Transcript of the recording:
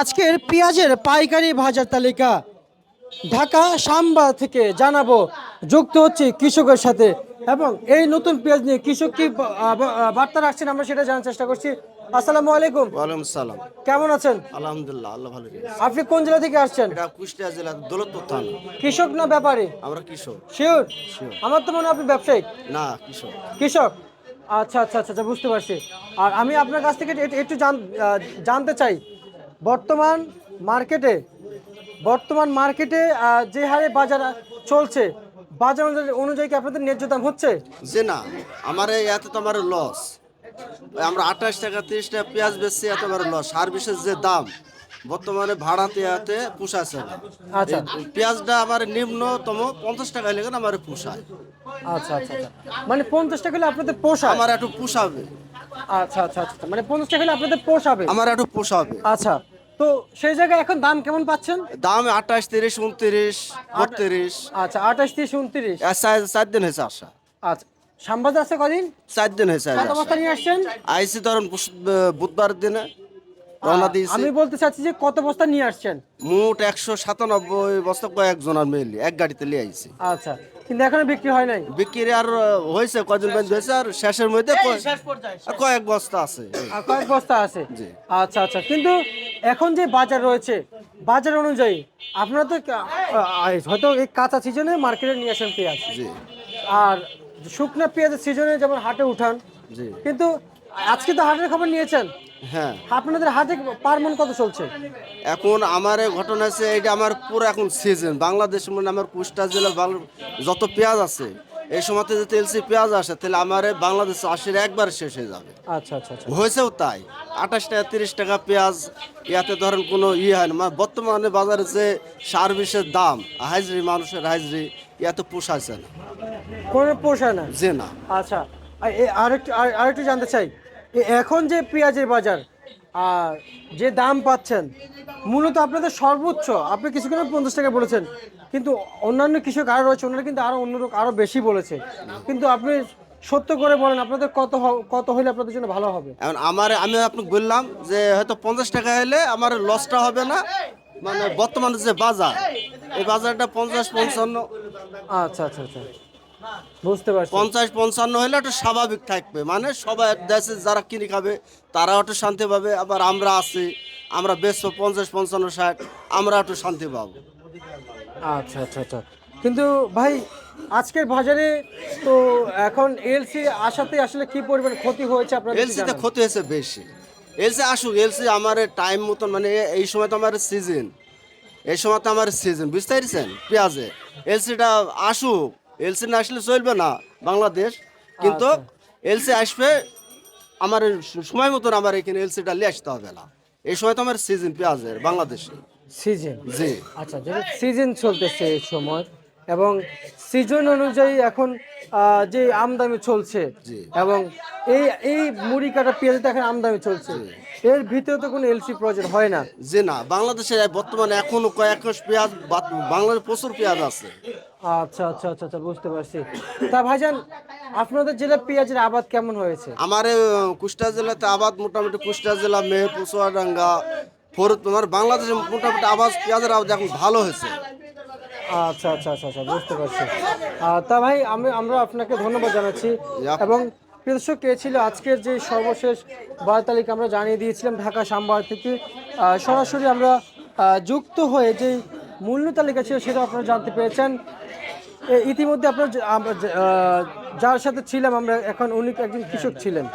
আজকের পেঁয়াজের পাইকারি বাজার তালিকা ঢাকা সাম্বা থেকে জানাবো, যুক্ত হচ্ছে কৃষকের সাথে এবং এই নতুন পেঁয়াজ নিয়ে কৃষক কি বার্তা রাখছেন আমরা সেটা জানার চেষ্টা করছি। আসসালামু আলাইকুম। ওয়ালাইকুম সালাম। কেমন আছেন? আলহামদুলিল্লাহ, আল্লাহ ভালো রেখেছে। আপনি কোন জেলা থেকে আসছেন? এটা কুষ্টিয়া জেলা দৌলতপুর থানা। কৃষক না ব্যাপারী? আমরা কিশোর। শিওর? শিওর। আমার তো মনে হয় আপনি ব্যবসায়িক। না, কিশোর। কৃষক? আচ্ছা আচ্ছা আচ্ছা আচ্ছা, বুঝতে পারছি। আর আমি আপনার কাছ থেকে একটু জানতে চাই, বর্তমান মার্কেটে যে হারে বাজার চলছে, বাজার অনুযায়ী কি আপনাদের ন্যায্য দাম হচ্ছে? যে না, আমার এত তো আমার লস। আমরা 28 টাকা 30 টাকা পেঁয়াজ বেচছি, এত আমার লস। সার্ভিসের যে দাম বর্তমানে ভাড়াতে এতে পোষাচ্ছে না। আচ্ছা পেঁয়াজটা আমার নিম্নতম 50 টাকা লেগে আমার পোষায়। আচ্ছা আচ্ছা আচ্ছা, মানে 50 টাকা হলে আপনাদের পোষায়? আমার একটু পোষাবে। আচ্ছা আচ্ছা আচ্ছা, মানে 50 টাকা হলে আপনাদের পোষাবে? আমার একটু পোষাবে। আচ্ছা, তো সেই জায়গায় এখন দাম কেমন পাচ্ছেন? দাম 28 30 29 32। আচ্ছা, 28 30 29। 4 দিন হয়েছে আসা। আচ্ছা, সাম্বাদ আছে কদিন? 4 দিন হয়েছে কত বস্তা নিয়ে আসছেন? আইসি ধরুন বুধবার দিনে রওনা দিয়েছি। আমি বলতে চাচ্ছি যে কত বস্তা নিয়ে আসছেন? মোট 197 বস্তা কয়েকজনের মিলে এক গাড়িতে নিয়ে আইছি। আচ্ছা, কিন্তু এখনো বিক্রি হয় নাই? বিক্রি আর হয়েছে কয়জন বান্ধ হয়েছে, আর শেষের মধ্যে কয়েক বস্তা আছে। আর কয়েক বস্তা আছে? জি। আচ্ছা আচ্ছা, কিন্তু এখন যে বাজার রয়েছে, বাজার অনুযায়ী আপনারা তো হয়তো এই কাঁচা সিজনে মার্কেটে নিয়ে আসেন পেঁয়াজ, জি আর শুকনো পেঁয়াজের সিজনে যেমন হাটে উঠান, জি। কিন্তু আজকে তো হাটের খবর নিয়েছেন, হ্যাঁ, আপনাদের হাটে পার মন কত চলছে? এখন আমার এই ঘটনা আছে, এটা আমার পুরো এখন সিজন বাংলাদেশ মানে আমার কুষ্টিয়া জেলার যত পেঁয়াজ আছে এই সময়তে যদি এলসি পেঁয়াজ আসে তাহলে আমার এই বাংলাদেশ আশির একবার শেষ হয়ে যাবে। আচ্ছা আচ্ছা আচ্ছা, হয়েছেও তাই। 28 টাকা 30 টাকা পেঁয়াজ, ইয়াতে ধরেন কোনো হয় না। বর্তমানে বাজারে যে সার্ভিসের দাম, হাজরি, মানুষের হাজরি, ইয়াতে পোষাচ্ছে না। কোনো পোষায় না? যে না। আচ্ছা, আরেকটু জানতে চাই, এখন যে পেঁয়াজের বাজার আর যে দাম পাচ্ছেন, মূলত আপনাদের সর্বোচ্চ, আপনি কিছুক্ষণ 50 টাকা বলেছেন, কিন্তু অন্যান্য কৃষক আরও রয়েছে, ওনারা কিন্তু আরও অন্য আরও বেশি বলেছে, কিন্তু আপনি সত্য করে বলেন আপনাদের কত হলে আপনাদের জন্য ভালো হবে? এখন আমি আপনাকে বললাম যে হয়তো 50 টাকা হলে আমার লসটা হবে না। মানে বর্তমানে যে বাজার, এই বাজারটা 50-55। আচ্ছা আচ্ছা আচ্ছা, বুঝতে পারছি। 50-55 হলে একটু স্বাভাবিক থাকবে, মানে সবাই দেশে যারা কিনে খাবে তারাও একটু শান্তি পাবে। আবার আমরা আছি, আমরা বেচবো 50-55-60, আমরা একটু শান্তি পাবো। আচ্ছা আচ্ছা আচ্ছা, কিন্তু ভাই আজকের বাজারে তো এখন এলসি আসাতে আসলে কি পরিমাণ ক্ষতি হয়েছে আপনাদের কি এলসিতে জানেন? ক্ষতি হয়েছে বেশি। এলসি আসুক, এলসি আমার টাইম মতন, মানে এই সময় তো আমার সিজন, এই সময় তো আমার সিজন, বুঝতে পারছেন পেঁয়াজে। এলসিটা আসুক, এলসি না আসলে চলবে না বাংলাদেশ, কিন্তু আচ্ছা, এলসি আসবে আমার সময় মতন। আমার এখানে এলসিটা নিয়ে আসতে হবে না, এই সময় তো আমার সিজন পেঁয়াজের বাংলাদেশে। সিজন? জি আচ্ছা, যেটা সিজন চলতেছে এই সময়, এবং সিজন অনুযায়ী এখন যে আমদানি চলছে, জি এবং এই এই মুড়ি কাটা পেঁয়াজে এখন আমদানি চলছে, জি। এর ভিতরে তো কোনো এলসি প্রয়োজন হয় না? যে না, বাংলাদেশে বর্তমানে এখনো কয়েক মাস পেঁয়াজ, বাংলাদেশে প্রচুর পেঁয়াজ আছে। আচ্ছা আচ্ছা আচ্ছা আচ্ছা, বুঝতে পারছি। তা ভাইজান, আপনাদের জেলার পেঁয়াজের আবাদ কেমন হয়েছে? আমার কুষ্টিয়া জেলাতে আবাদ মোটামুটি, কুষ্টিয়া জেলা, মেহেরপুর, চুয়াডাঙ্গা, ফরিদপুর, আমার বাংলাদেশে মোটামুটি পেঁয়াজের আবাদ এখন ভালো হয়েছে। আচ্ছা আচ্ছা আচ্ছা আচ্ছা, বুঝতে পারছি। তা ভাই, আমরা আপনাকে ধন্যবাদ জানাচ্ছি। Yep. এবং কৃষক কে ছিল আজকের যে সর্বশেষ বাজার তালিকা আমরা জানিয়ে দিয়েছিলাম ঢাকা সাম্বার থেকে, সরাসরি আমরা যুক্ত হয়ে যে মূল্য তালিকা ছিল সেটা আপনারা জানতে পেরেছেন। ইতিমধ্যে আপনারা যার সাথে ছিলাম আমরা, এখন উনি একজন কৃষক ছিলেন।